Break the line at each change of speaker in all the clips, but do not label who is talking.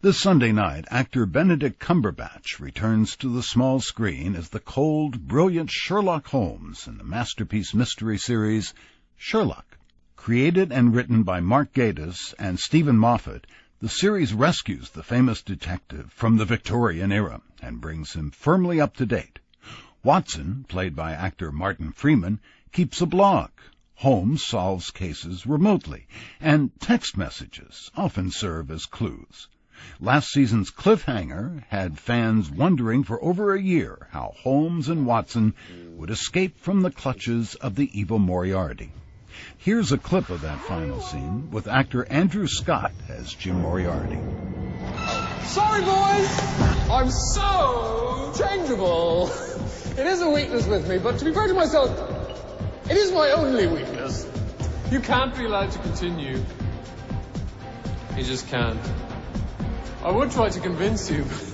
This Sunday night, actor Benedict Cumberbatch returns to the small screen as the cold, brilliant Sherlock Holmes in the masterpiece mystery series Sherlock. Created and written by Mark Gatiss and Stephen Moffat, the series rescues the famous detective from the Victorian era and brings him firmly up to date. Watson, played by actor Martin Freeman, keeps a blog. Holmes solves cases remotely, and text messages often serve as clues. Last season's cliffhanger had fans wondering for over a year how Holmes and Watson would escape from the clutches of the evil Moriarty. Here's a clip of that final scene with actor Andrew Scott as Jim Moriarty.
Sorry, boys! I'm so changeable. It is a weakness with me, but to be fair to myself, it is my only weakness. You can't be allowed to continue. You just can't. I would try to convince you, but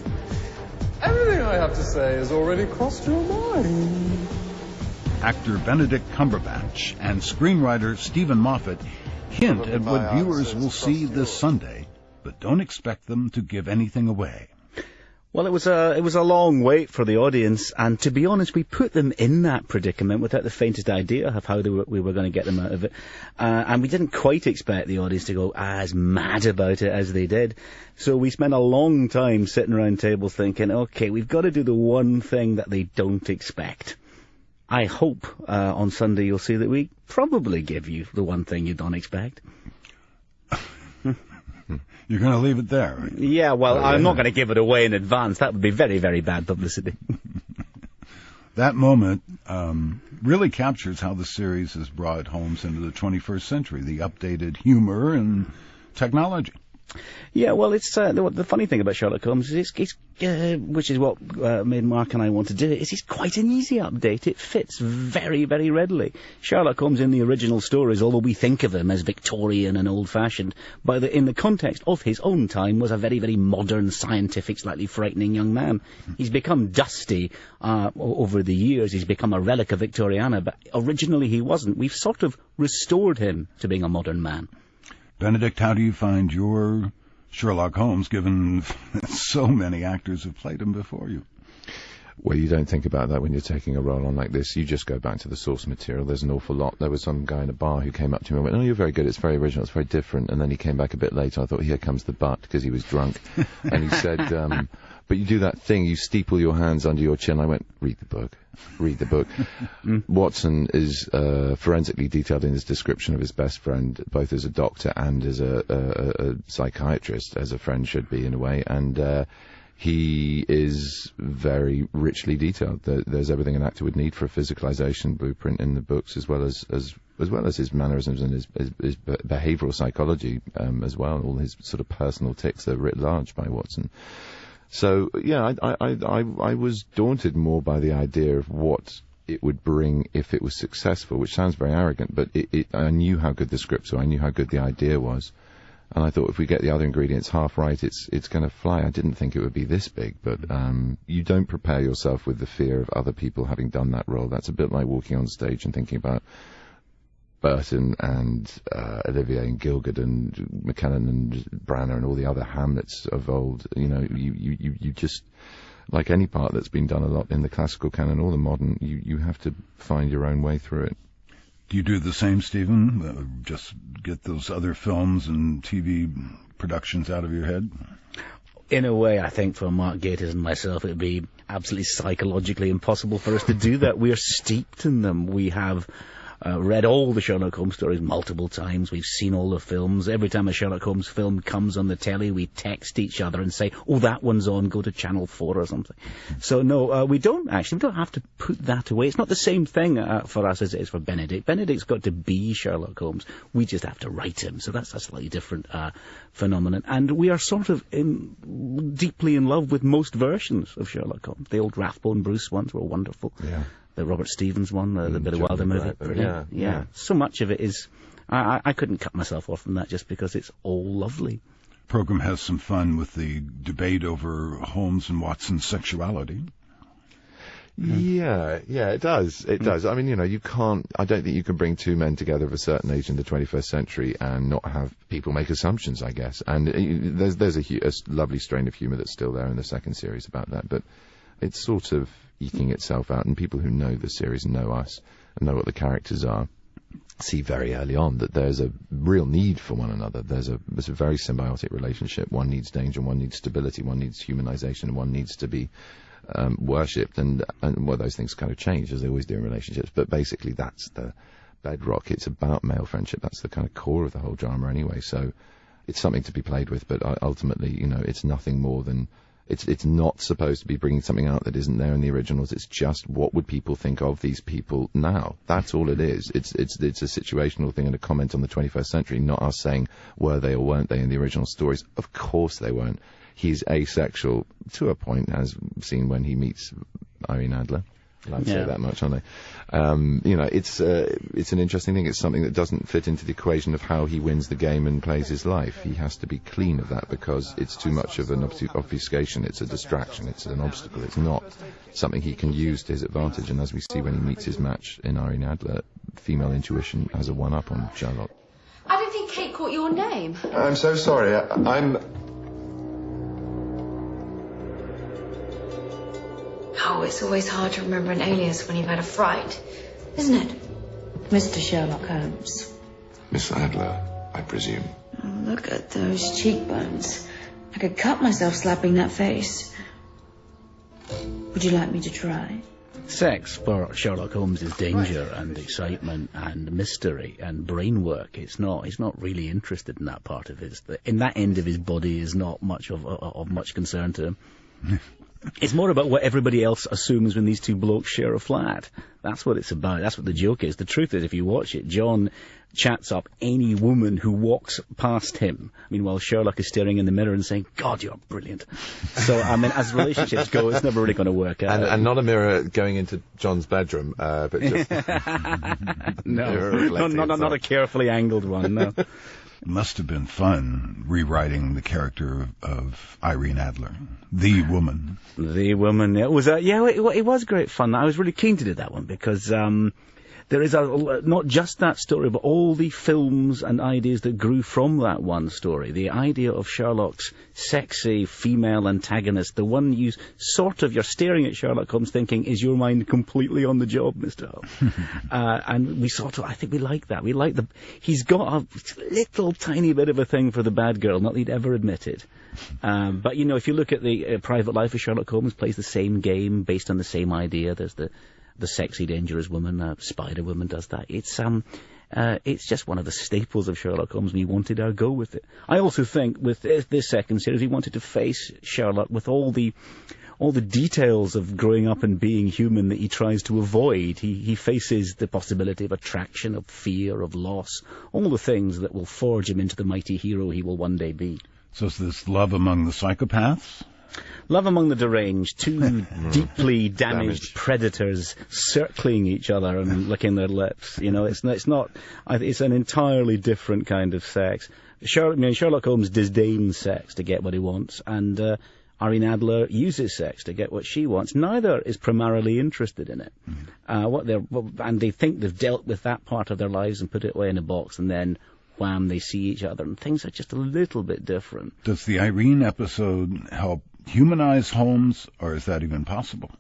everything I have to say has already crossed your mind.
Actor Benedict Cumberbatch and screenwriter Stephen Moffat hint at what viewers will see this Sunday, but don't expect them to give anything away.
Well, it was a long wait for the audience, and to be honest, we put them in that predicament without the faintest idea of how we were going to get them out of it, and we didn't quite expect the audience to go as mad about it as they did. So we spent a long time sitting around tables thinking, okay, we've got to do the one thing that they don't expect. I hope on Sunday you'll see that we probably give you the one thing you don't expect.
You're going to leave it there, right?
Yeah, well, I'm not going to give it away in advance. That would be very, very bad publicity.
That moment really captures how the series has brought Holmes into the 21st century, the updated humor and technology.
Yeah, well, it's the funny thing about Sherlock Holmes is which is what made Mark and I want to do it, is it's quite an easy update. It fits very, very readily. Sherlock Holmes in the original stories, although we think of him as Victorian and old-fashioned, in the context of his own time, was a very, very modern, scientific, slightly frightening young man. He's become dusty over the years. He's become a relic of Victoriana, but originally he wasn't. We've sort of restored him to being a modern man.
Benedict, how do you find your Sherlock Holmes, given so many actors have played him before you?
Well, you don't think about that when you're taking a role on like this. You just go back to the source material. There's an awful lot. There was some guy in a bar who came up to me and went, "Oh, you're very good. It's very original. It's very different." And then he came back a bit later. I thought, here comes the butt, because he was drunk. And he said, but you do that thing. You steeple your hands under your chin. I went, read the book. Read the book. Watson is forensically detailed in his description of his best friend, both as a doctor and as a psychiatrist, as a friend should be in a way. And he is very richly detailed. There's everything an actor would need for a physicalization blueprint in the books, as well as his mannerisms and his behavioral psychology as well. All his sort of personal tics are writ large by Watson. So yeah, I was daunted more by the idea of what it would bring if it was successful, which sounds very arrogant, but I knew how good the script was, I knew how good the idea was, and I thought if we get the other ingredients half right, it's going to fly. I didn't think it would be this big, but you don't prepare yourself with the fear of other people having done that role. That's a bit like walking on stage and thinking about Burton and Olivier and Gielgud and McKellen and Branner and all the other Hamlets of old. You know, you just, like any part that's been done a lot in the classical canon or the modern, you have to find your own way through it.
Do you do the same, Stephen? Just get those other films and TV productions out of your head?
In a way, I think for Mark Gatiss and myself, it would be absolutely psychologically impossible for us to do that. We're steeped in them. We have read all the Sherlock Holmes stories multiple times. We've seen all the films. Every time a Sherlock Holmes film comes on the telly, we text each other and say, "Oh, that one's on, go to Channel 4 or something." So no, we don't have to put that away. It's not the same thing for us as it is for Benedict. Benedict's got to be Sherlock Holmes. We just have to write him. So that's a slightly different phenomenon. And we are sort of deeply in love with most versions of Sherlock Holmes. The old Rathbone Bruce ones were wonderful.
Yeah. The
Robert Stevens one, the Billy Wilder movie. Yeah. So much of it is, I couldn't cut myself off from that just because it's all lovely.
Program has some fun with the debate over Holmes and Watson's sexuality.
Yeah, it does. It does. I mean, you can't. I don't think you can bring two men together of a certain age in the 21st century and not have people make assumptions, I guess. And there's a lovely strain of humour that's still there in the second series about that, but it's sort of eking itself out. And people who know the series and know us and know what the characters are see very early on that there's a real need for one another. There's a very symbiotic relationship. One needs danger, one needs stability, one needs humanization, and one needs to be worshipped, and well, those things kind of change as they always do in relationships, but basically that's the bedrock. It's about male friendship. That's the kind of core of the whole drama anyway, so it's something to be played with, but ultimately, it's nothing more than it's not supposed to be bringing something out that isn't there in the originals. It's just what would people think of these people now. That's all it is. It's a situational thing and a comment on the 21st century, not us saying were they or weren't they in the original stories. Of course they weren't. He's asexual to a point, as seen when he meets Irene Adler. I'd say that much, aren't they? It's an interesting thing. It's something that doesn't fit into the equation of how he wins the game and plays his life. He has to be clean of that because it's too much of an obfuscation. It's a distraction. It's an obstacle. It's not something he can use to his advantage. And as we see when he meets his match in Irene Adler, female intuition has a one-up on Sherlock.
I don't think Kate caught your name.
I'm so sorry. I'm...
Oh, it's always hard to remember an alias when you've had a fright, isn't it? Mr. Sherlock Holmes.
Miss Adler, I presume.
Oh, look at those cheekbones. I could cut myself slapping that face. Would you like me to try?
Sex for Sherlock Holmes is danger and excitement and mystery and brain work. He's not really interested in that part of in that end of his body is not much of much concern to him. It's more about what everybody else assumes when these two blokes share a flat. That's what it's about. That's what the joke is. The truth is, if you watch it, John chats up any woman who walks past him. Meanwhile, Sherlock is staring in the mirror and saying, God, you're brilliant. So, I mean, as relationships go, it's never really going to work out.
And not a mirror going into John's bedroom, but just...
not a carefully angled one, no.
It must have been fun rewriting the character of Irene Adler, the woman.
The woman. It was it was great fun. I was really keen to do that one because there is not just that story, but all the films and ideas that grew from that one story. The idea of Sherlock's sexy female antagonist, the one you're staring at Sherlock Holmes thinking, is your mind completely on the job, Mr. Holmes? And I think we like that. We like he's got a little tiny bit of a thing for the bad girl, not that he'd ever admit it. But, if you look at the private life of Sherlock Holmes, plays the same game based on the same idea. There's the sexy, dangerous woman, Spider Woman does that. It's just one of the staples of Sherlock Holmes, and he wanted to go with it. I also think with this second series, he wanted to face Sherlock with all the details of growing up and being human that he tries to avoid. He faces the possibility of attraction, of fear, of loss, all the things that will forge him into the mighty hero he will one day be.
So is this love among the psychopaths?
Love among the deranged, two deeply damaged predators circling each other and licking their lips. It's an entirely different kind of sex. Sherlock Holmes disdains sex to get what he wants, and Irene Adler uses sex to get what she wants. Neither is primarily interested in it. And they think they've dealt with that part of their lives and put it away in a box, and then wham, they see each other, and things are just a little bit different.
Does the Irene episode help humanize Holmes, or is that even possible?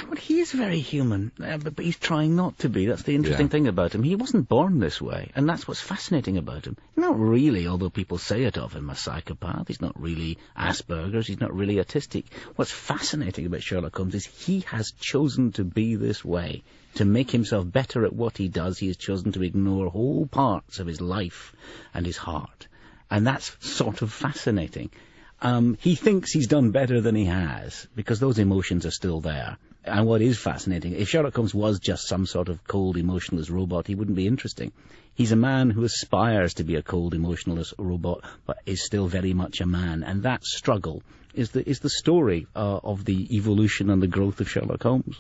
Well, he is very human, but he's trying not to be. That's the interesting thing about him. He wasn't born this way, and that's what's fascinating about him. He's not really, although people say it of him, a psychopath. He's not really Asperger's. He's not really autistic. What's fascinating about Sherlock Holmes is he has chosen to be this way. To make himself better at what he does, he has chosen to ignore whole parts of his life and his heart. And that's sort of fascinating. He thinks he's done better than he has, because those emotions are still there. And what is fascinating, if Sherlock Holmes was just some sort of cold, emotionless robot, he wouldn't be interesting. He's a man who aspires to be a cold, emotionless robot, but is still very much a man. And that struggle is the story of the evolution and the growth of Sherlock Holmes.